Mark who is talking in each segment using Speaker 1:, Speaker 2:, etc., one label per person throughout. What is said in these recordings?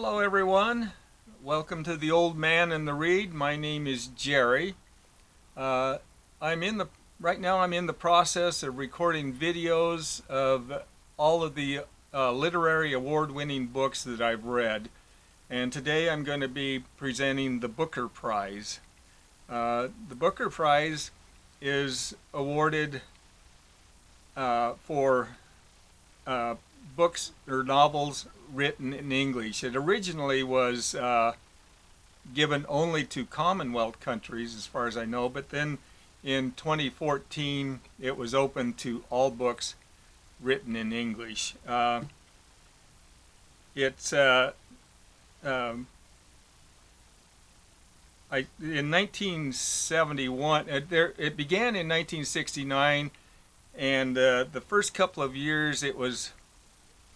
Speaker 1: Hello everyone. Welcome to the Old Man and the Read. My name is Jerry. Uh, I'm in the right now. I'm in the process of recording videos of all of the literary award-winning books that I've read, and today I'm going to be presenting the Booker Prize. The Booker Prize is awarded for books or novels written in English. It originally was given only to Commonwealth countries, as far as I know, but then in 2014 it was open to all books written in English. It's um, in 1971. It began in 1969, and the first couple of years it was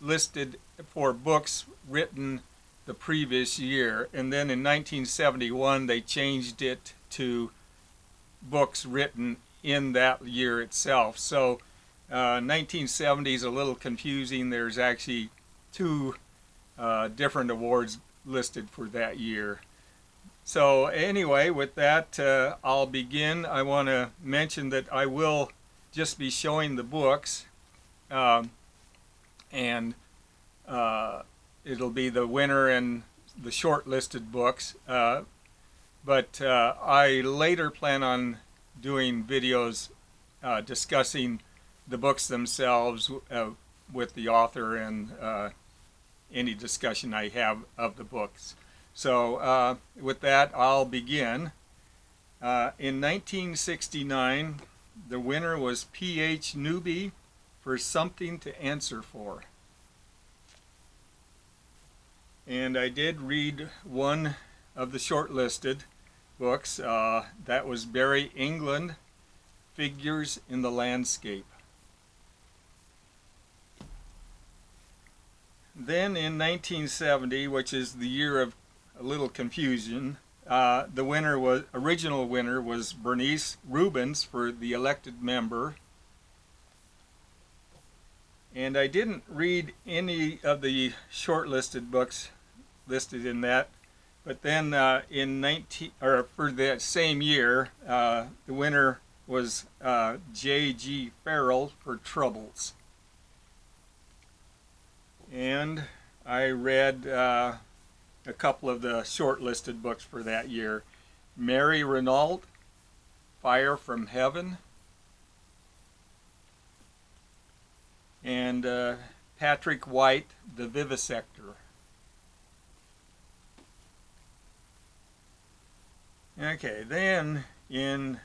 Speaker 1: listed for books written the previous year, and then in 1971 they changed it to books written in that year itself. So 1970 is a little confusing. There's actually two different awards listed for that year. So anyway, with that, I'll begin. I want to mention that I will just be showing the books, and it'll be the winner and the shortlisted books. But I later plan on doing videos discussing the books themselves with the author and any discussion I have of the books. So with that, I'll begin. In 1969, the winner was P.H. Newby for Something to Answer For. And I did read one of the shortlisted books. That was Barry England, Figures in the Landscape. Then in 1970, which is the year of a little confusion, the original winner was Bernice Rubens for The Elected Member. And I didn't read any of the shortlisted books listed in that, but then for that same year, the winner was J.G. Farrell for Troubles. And I read a couple of the shortlisted books for that year. Mary Renault, Fire from Heaven, and Patrick White, The Vivisector. Okay, then in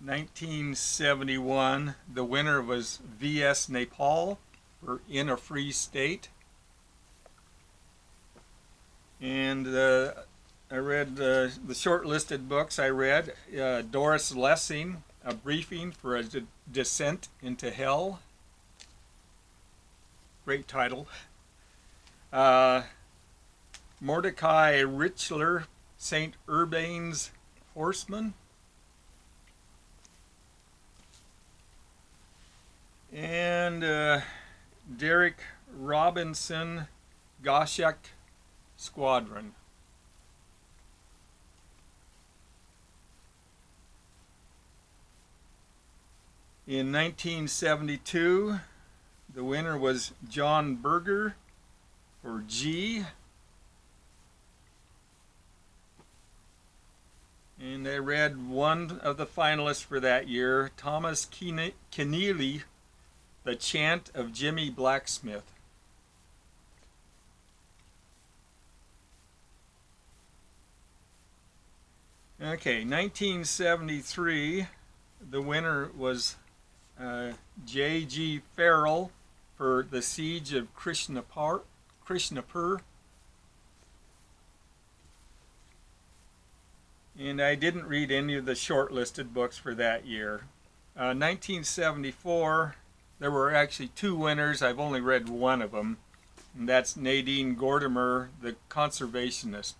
Speaker 1: 1971, the winner was V.S. Naipaul for In a Free State. And I read the shortlisted books. I read Doris Lessing, A Briefing for a Descent into Hell. Great title. Mordecai Richler, St. Urbain's Horseman. And Derek Robinson, Goshek Squadron. In 1972, the winner was John Berger for G. And I read one of the finalists for that year, Thomas Keneally, The Chant of Jimmy Blacksmith. Okay, 1973, the winner was J.G. Farrell for The Siege of Krishnapur. And I didn't read any of the shortlisted books for that year. 1974, there were actually two winners. I've only read one of them, and that's Nadine Gordimer, The Conservationist.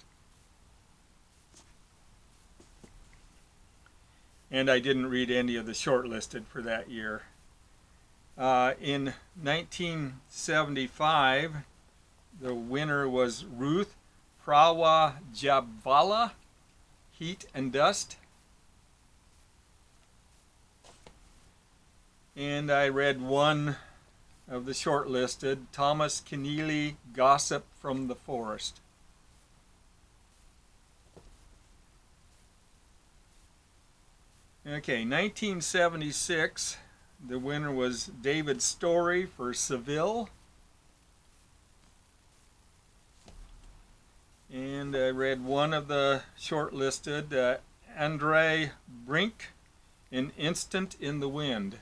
Speaker 1: And I didn't read any of the shortlisted for that year. In 1975, The winner was Ruth Prawajabvala, Heat and Dust. And I read one of the shortlisted, Thomas Keneally, Gossip from the Forest. Okay, 1976, the winner was David Story for Seville. And I read one of the shortlisted, Andre Brink, An Instant in the Wind.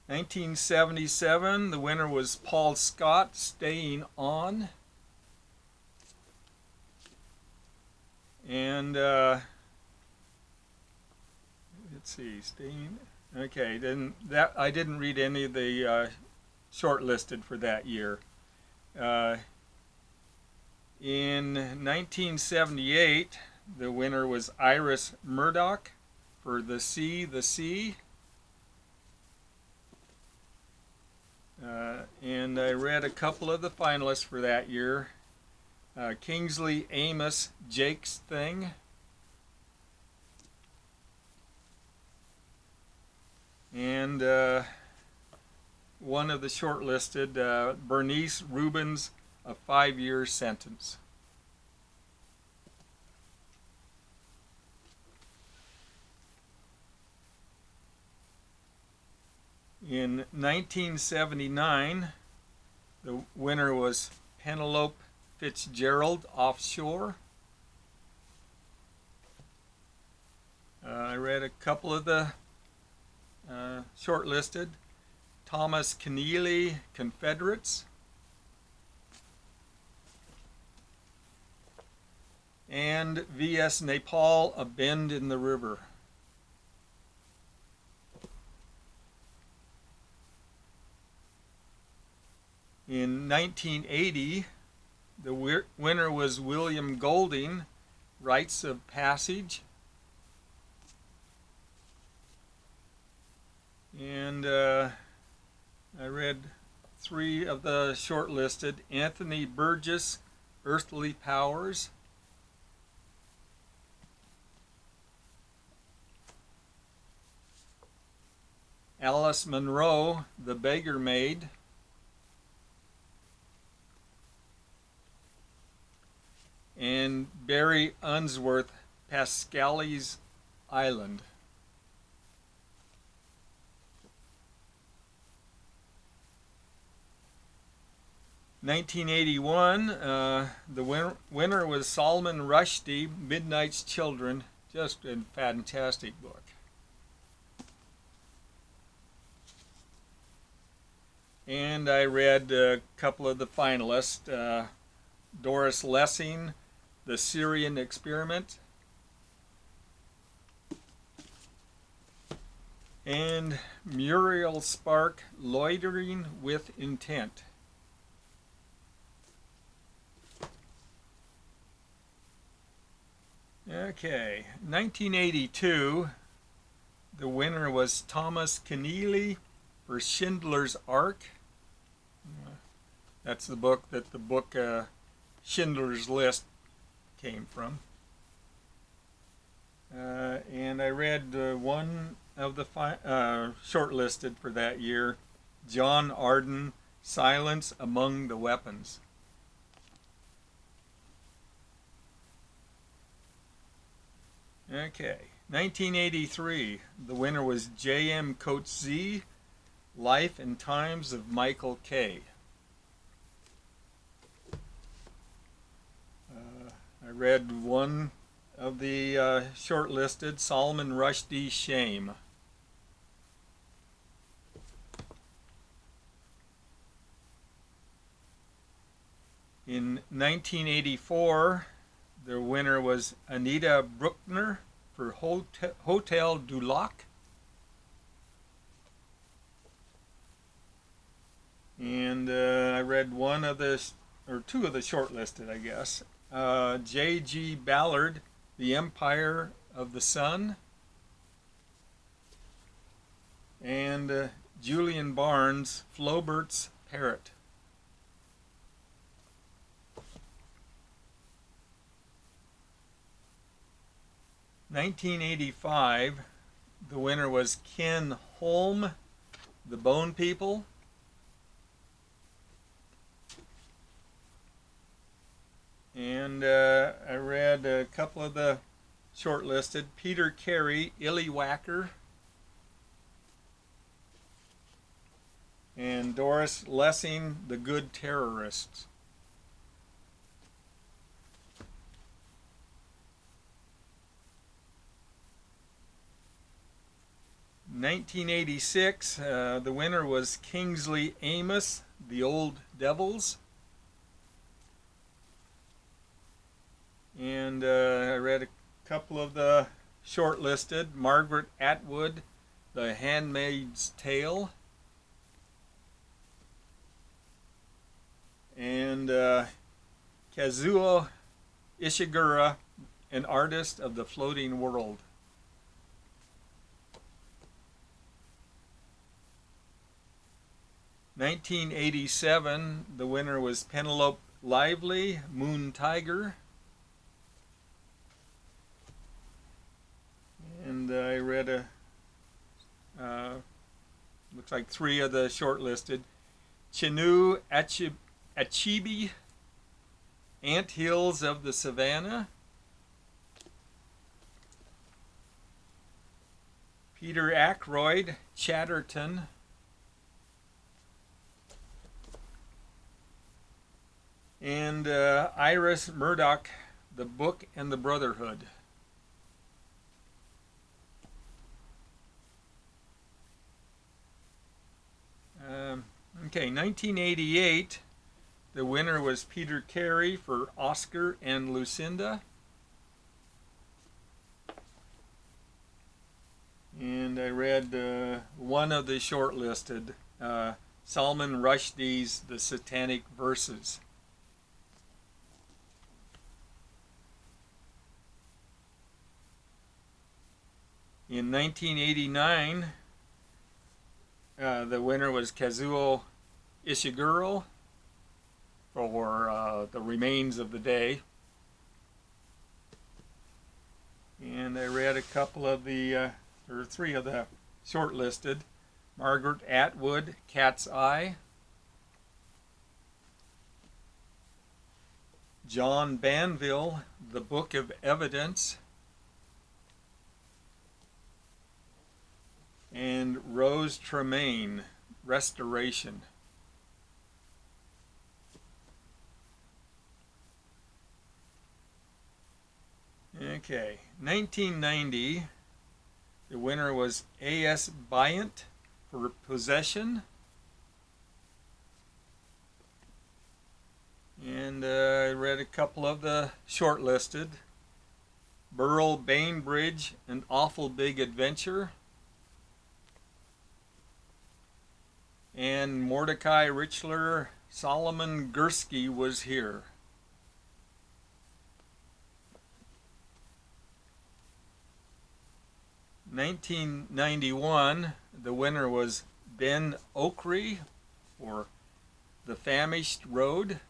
Speaker 1: In 1977, the winner was Paul Scott, Staying On. And let's see, Staying. Okay, then that I didn't read any of the shortlisted for that year. In 1978, the winner was Iris Murdoch for The Sea, the Sea. And I read a couple of the finalists for that year. Kingsley Amos, Jake's Thing. And one of the shortlisted, Bernice Rubin's A 5-Year Sentence. In 1979, the winner was Penelope Fitzgerald, Offshore. I read a couple of the shortlisted. Thomas Keneally, Confederates. And V.S. Naipaul, A Bend in the River. In 1980, the winner was William Golding, Rites of Passage. And I read three of the shortlisted. Anthony Burgess, Earthly Powers. Alice Munro, The Beggar Maid. And Barry Unsworth, Pascali's Island. In 1981, the winner was Salman Rushdie, Midnight's Children. Just a fantastic book. And I read a couple of the finalists. Doris Lessing, The Syrian Experiment. And Muriel Spark, Loitering with Intent. Okay, 1982, the winner was Thomas Keneally for Schindler's Ark. That's the book that the book Schindler's List came from. And I read one of the shortlisted for that year, John Arden, Silence Among the Weapons. Okay, 1983, the winner was J.M. Coetzee, Life and Times of Michael Kay. I read one of the shortlisted, Salman Rushdie, Shame. In 1984, the winner was Anita Bruckner for Hotel du Lac. And I read one of the, or two of the shortlisted, I guess. J.G. Ballard, The Empire of the Sun. and Julian Barnes' Flaubert's Parrot. (1985), the winner was Ken Holm, The Bone People. And I read a couple of the shortlisted. Peter Carey, Illy Wacker. And Doris Lessing, The Good Terrorists. In 1986, the winner was Kingsley Amis, The Old Devils. And I read a couple of the shortlisted. Margaret Atwood, The Handmaid's Tale. And Kazuo Ishiguro, An Artist of the Floating World. In 1987, the winner was Penelope Lively, Moon Tiger. And I read looks like three of the shortlisted. Chinua Achebe, Ant Hills of the Savannah. Peter Ackroyd, Chatterton. And Iris Murdoch, The Book and the Brotherhood. Okay, 1988, the winner was Peter Carey for Oscar and Lucinda. And I read one of the shortlisted, Salman Rushdie's The Satanic Verses. In 1989, the winner was Kazuo Ishiguro for The Remains of the Day. And I read a couple of the, or three of the shortlisted. Margaret Atwood, Cat's Eye. John Banville, The Book of Evidence. And Rose Tremaine, Restoration. Okay, 1990, the winner was A.S. Bryant for Possession. And I read a couple of the shortlisted. Burl Bainbridge, An Awful Big Adventure. And Mordecai Richler, Solomon Gursky Was Here. In 1991, the winner was Ben Okri for The Famished Road.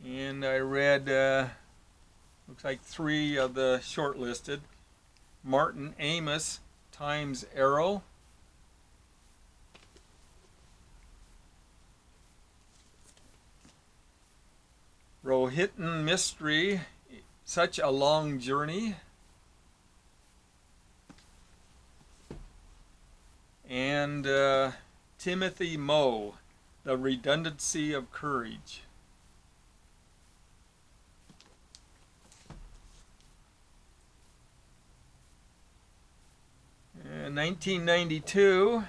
Speaker 1: And I read, looks like three of the shortlisted. Martin Amis, Time's Arrow. Rohinton Mystery, Such a Long Journey. And Timothy Moe, The Redundancy of Courage. In 1992,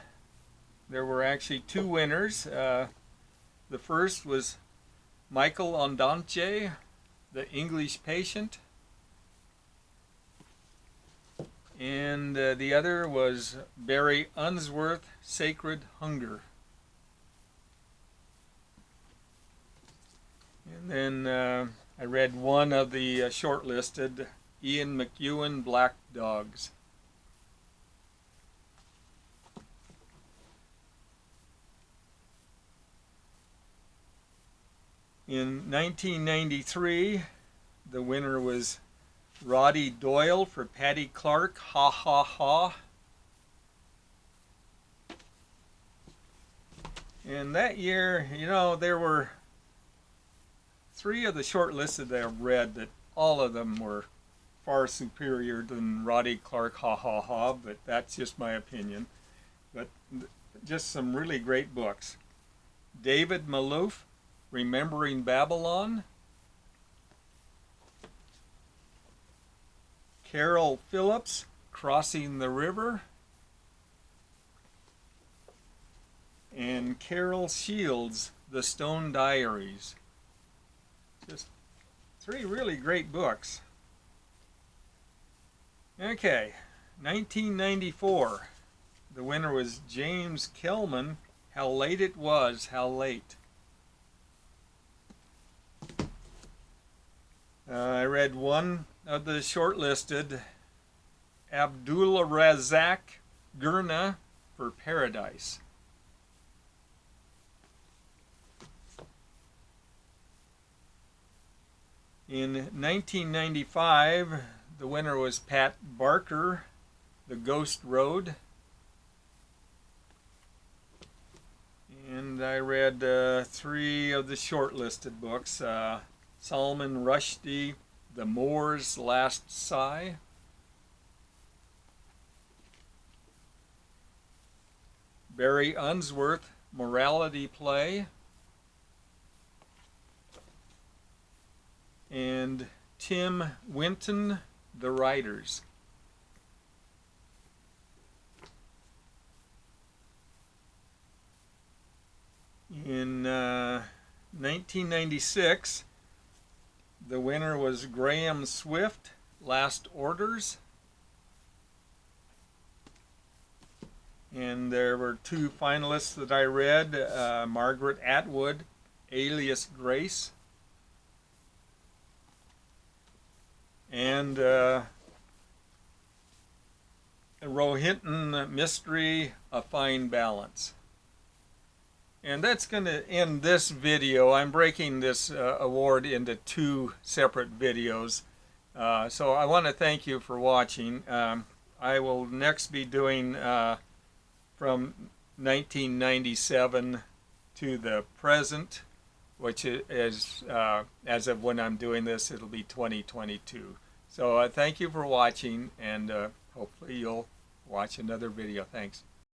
Speaker 1: there were actually two winners. The first was Michael Ondaatje, The English Patient. And the other was Barry Unsworth, Sacred Hunger. And then I read one of the shortlisted, Ian McEwan, Black Dogs. In 1993, the winner was Roddy Doyle for Patty Clark, Ha Ha Ha. And that year, you know, there were 3 of the shortlisted that I've read that all of them were far superior than Roddy Clark, Ha Ha Ha, but that's just my opinion. But just some really great books. David Malouf, Remembering Babylon. Carol Phillips, Crossing the River. And Carol Shields, The Stone Diaries. Just 3 really great books. Okay, 1994. The winner was James Kelman, How Late It Was, How Late. I read one of the shortlisted, Abdullah Razak Gurna for Paradise. In 1995, the winner was Pat Barker, The Ghost Road. And I read 3 of the shortlisted books. Salman Rushdie, The Moor's Last Sigh. Barry Unsworth, Morality Play. And Tim Winton, The Writers. In 1996, the winner was Graham Swift, Last Orders. And there were 2 finalists that I read, Margaret Atwood, Alias Grace. And Rohinton Mystery, A Fine Balance. And that's going to end this video. I'm breaking this award into 2 separate videos. So I want to thank you for watching. I will next be doing from 1997 to the present, which is, as of when I'm doing this, it'll be 2022. So thank you for watching, and hopefully you'll watch another video. Thanks.